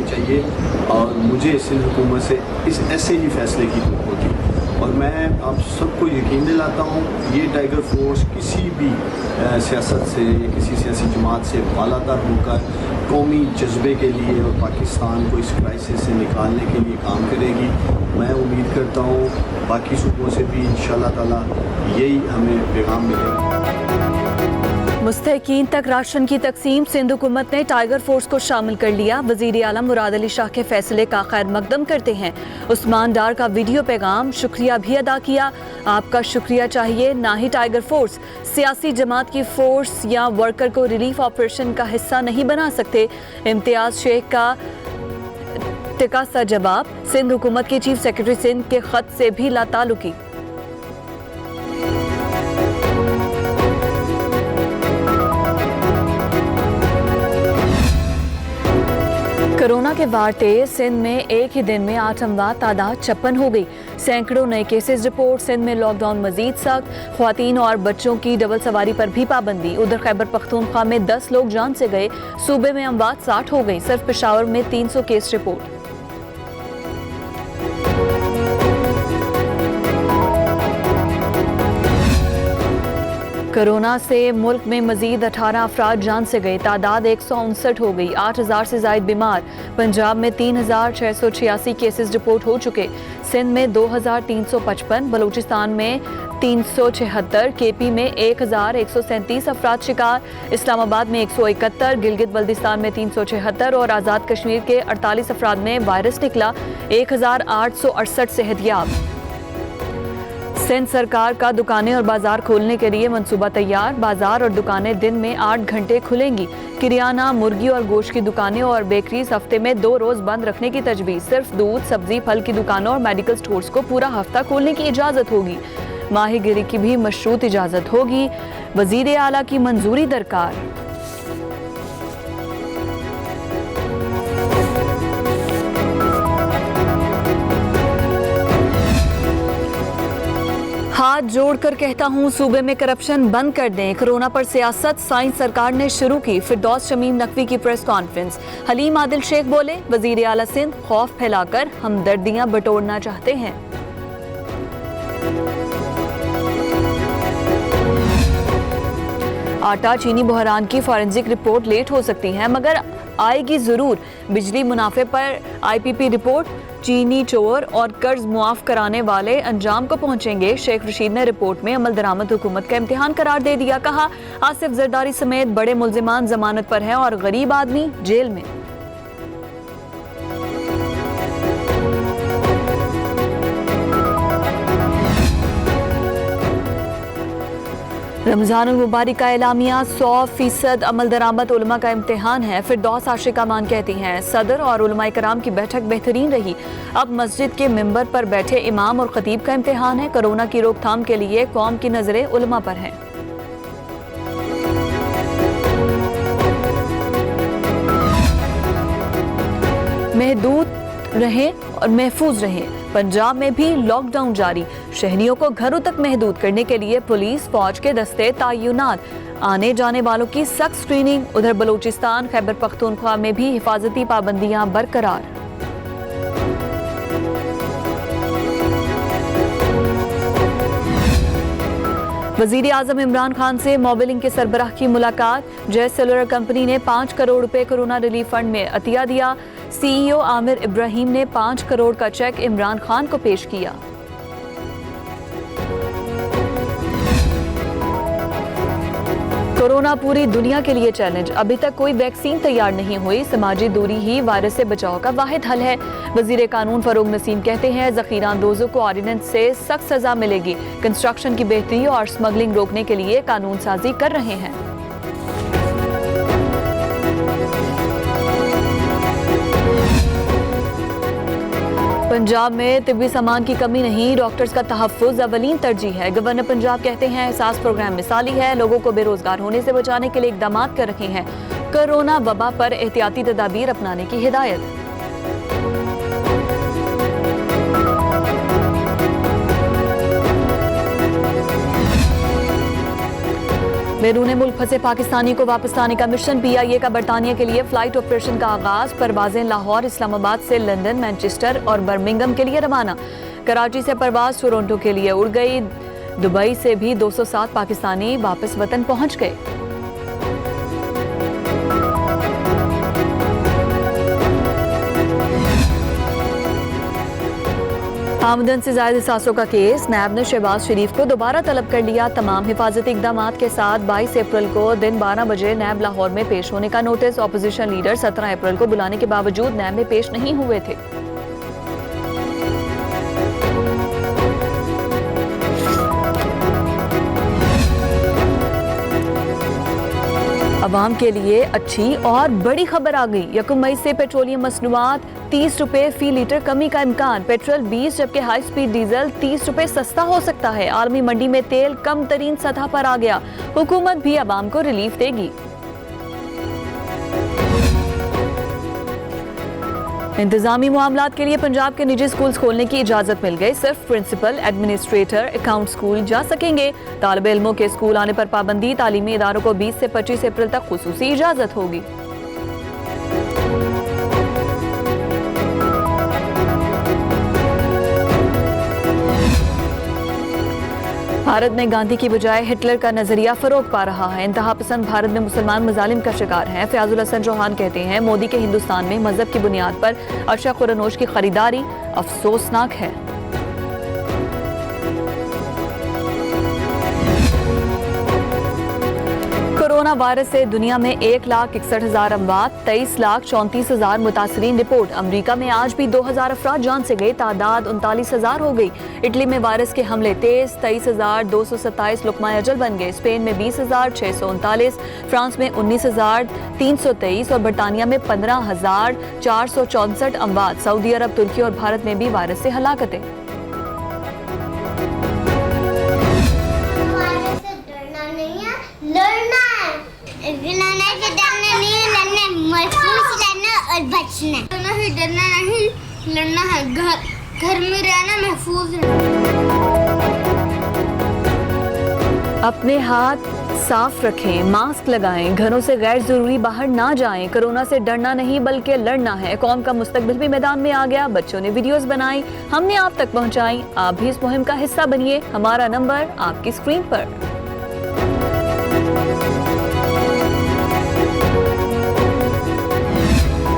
चाहिए और मुझे सिंध हुकूमत से इस ऐसे ही फैसले की ज़रूरत होती। और मैं आप सबको यकीन दिलाता हूँ ये टाइगर फोर्स किसी भी सियासत से या किसी सियासी जमात से बालातर होकर कौमी जज्बे के लिए और पाकिस्तान को इस क्राइसिस से निकालने के लिए काम करेगी। मैं उम्मीद करता हूँ बाकी सूबों से भी इंशाअल्लाह ताला यही हमें पैगाम मिलेगा। मुस्तहकीन तक राशन की तकसीम, सिंध हुकूमत ने टाइगर फोर्स को शामिल कर लिया। वज़ीर आला मुराद अली शाह के फैसले का खैर मकदम करते हैं। उस्मान डार का वीडियो पैगाम, शुक्रिया भी अदा किया। आपका शुक्रिया चाहिए, ना ही टाइगर फोर्स। सियासी जमात की फोर्स या वर्कर को रिलीफ ऑपरेशन का हिस्सा नहीं बना सकते। इम्तियाज शेख का टिका सा जवाब, सिंध हुकूमत के चीफ सेक्रेटरी सिंध के खत से भी लाताल्लुकी। कोरोना के वार तेज, सिंध में एक ही दिन में 8 अमवात, तादाद 56 हो गई। सैकड़ों नए केसेस रिपोर्ट। सिंध में लॉकडाउन मजीद सख्त, ख्वातीन और बच्चों की डबल सवारी पर भी पाबंदी। उधर खैबर पख्तूनख्वा में 10 लोग जान से गए। सूबे में अमवात 60 हो गई। सिर्फ पेशावर में 300 केस रिपोर्ट। कोरोना से मुल्क में मजीद 18 अफराद जान से गए। तादाद 159 हो गई। 8000 से जायद बीमार। पंजाब में 3686 केसेस रिपोर्ट हो चुके। सिंध में 2355, बलूचिस्तान में 376, केपी में 1137 अफराद शिकार, इस्लामाबाद में 171, गिलगित बल्दिस्तान में 376 और आज़ाद कश्मीर के 48 अफराद में वायरस निकला। 1868 सेहतयाब। सिंध सरकार का दुकानें और बाजार खोलने के लिए मंसूबा तैयार। बाजार और दुकानें दिन में 8 घंटे खुलेंगी। किरियाना, मुर्गी और गोश्त की दुकानें और बेकरीज हफ्ते में 2 रोज बंद रखने की तजवीज़। सिर्फ दूध, सब्जी, फल की दुकानों और मेडिकल स्टोर्स को पूरा हफ्ता खोलने की इजाज़त होगी। माहीगिरी की भी मशरूत इजाज़त होगी। वज़ीर आला की मंजूरी दरकार। हाथ जोड़कर कहता हूँ सूबे में करप्शन बंद कर दें। कोरोना पर सियासत साइंस सरकार ने शुरू की। फिरदौस शमीम नकवी की प्रेस कॉन्फ्रेंस। हलीम आदिल शेख बोले, वजीर आला सिंध खौफ फैलाकर हमदर्दियां बटोरना चाहते हैं। आटा चीनी बहरान की फॉरेंसिक रिपोर्ट लेट हो सकती है मगर आएगी जरूर। बिजली मुनाफे पर IPP रिपोर्ट। चीनी चोर और कर्ज मुआफ कराने वाले अंजाम को पहुंचेंगे। शेख रशीद ने रिपोर्ट में अमल दरामद हुकूमत का इम्तिहान करार दे दिया। कहा, आसिफ जरदारी समेत बड़े मुल्जिमान जमानत पर हैं और गरीब आदमी जेल में। रमजान मुबारक का एलामिया, 100% अमल दरामद उलमा का इम्तिहान है। फिरदौस आशिका मान कहती हैं, सदर और उलमाए कराम की बैठक बेहतरीन रही। अब मस्जिद के मिंबर पर बैठे इमाम और खतीब का इम्तिहान है। कोरोना की रोकथाम के लिए कौम की नजरें उलमा पर हैं। महदूद रहें और महफूज रहें। पंजाब में भी लॉकडाउन जारी। शहरियों को घरों तक महदूद करने के लिए पुलिस फौज के दस्ते तैनात। आने जाने वालों की सख्त स्क्रीनिंग। उधर बलूचिस्तान, खैबर पख्तूनख्वा में भी हिफाजती पाबंदियां बरकरार। वजीर आजम इमरान खान से मोबिलिंग के सरबराह की मुलाकात। जय सेलुलर कंपनी ने 5 करोड़ रुपए कोरोना रिलीफ फंड में अतिया दिया। CEO आमिर इब्राहिम ने 5 करोड़ का चेक इमरान खान को पेश किया। कोरोना पूरी दुनिया के लिए चैलेंज। अभी तक कोई वैक्सीन तैयार नहीं हुई। समाजी दूरी ही वायरस से बचाव का वाहिद हल है। वजीर कानून फरूग नसीम कहते हैं, जखीरा अंदोजों को ऑर्डिनेंस से सख्त सजा मिलेगी। कंस्ट्रक्शन की बेहतरी और स्मगलिंग रोकने के लिए कानून साजी कर रहे हैं। पंजाब में तिब्बी सामान की कमी नहीं, डॉक्टर्स का तहफ़्फ़ुज़ अवलीन तरजीह है। गवर्नर पंजाब कहते हैं, एहसास प्रोग्राम मिसाली है। लोगों को बेरोजगार होने से बचाने के लिए इक़दाम कर रहे हैं। कोरोना वबा पर एहतियाती तदाबीर अपनाने की हिदायत। बैरून मुल्क फंसे पाकिस्तानी को वापस लाने का मिशन। PIA का बरतानिया के लिए फ्लाइट ऑपरेशन का आगाज। परवाजें लाहौर, इस्लामाबाद से लंदन, मैनचेस्टर और बर्मिंघम के लिए रवाना। कराची से परवाज टोरंटो के लिए उड़ गई। दुबई से भी 207 पाकिस्तानी वापस वतन पहुंच गए। आमदन से ज्यादा सासों का केस। नैब ने शहबाज शरीफ को दोबारा तलब कर लिया। तमाम हिफाजती इकदाम के साथ 22 अप्रैल को दिन 12 बजे नैब लाहौर में पेश होने का नोटिस। अपोजिशन लीडर 17 अप्रैल को बुलाने के बावजूद नैब में पेश नहीं हुए थे। अवाम के लिए अच्छी और बड़ी खबर आ गई। 1 मई से पेट्रोलियम मसनूआत 30 रुपए फी लीटर कमी का इम्कान। पेट्रोल 20 जबकि हाई स्पीड डीजल 30 रुपए सस्ता हो सकता है। आलमी मंडी में तेल कम तरीन सतह पर आ गया। हुकूमत भी अवाम को रिलीफ देगी। इंतजामी मामलात के लिए पंजाब के निजी स्कूल्स खोलने की इजाजत मिल गई। सिर्फ प्रिंसिपल, एडमिनिस्ट्रेटर, अकाउंट स्कूल जा सकेंगे। तालिब इल्मों के स्कूल आने पर पाबंदी। तालीमी इदारों को 20 से 25 अप्रैल तक खुसूसी इजाजत होगी। भारत में गांधी की बजाय हिटलर का नजरिया फरोग पा रहा है। इंतहा पसंद भारत में मुसलमान मजालिम का शिकार हैं। फयाजुल हसन चौहान कहते हैं मोदी के हिंदुस्तान में मजहब की बुनियाद पर अरशा खुरानोश की खरीदारी अफसोसनाक है। कोरोना वायरस से दुनिया में 1,61,000 अमवात, 23,34,000 मुतासरीन रिपोर्ट। अमरीका में आज भी 2,000 अफराद जान से गए। तादाद 39,000 हो गई। इटली में वायरस के हमले तेज, 23,227 लुकमा अजल बन गए। स्पेन में 20,639, फ्रांस में 19,323 और बरतानिया में 15,464 अमवात। सऊदी अरब, तुर्की और भारत में भी वायरस से हलाकतें। डरना है, डरना नहीं, लड़ना है। घर में रहना, महफूज रहना। अपने हाथ साफ रखें, मास्क लगाएं, घरों से गैर जरूरी बाहर ना जाएं। कोरोना से डरना नहीं बल्कि लड़ना है। कौम का मुस्तकबिल भी मैदान में आ गया। बच्चों ने वीडियोस बनाई, हमने आप तक पहुंचाई। आप भी इस मुहिम का हिस्सा बनिए। हमारा नंबर आपकी स्क्रीन पर।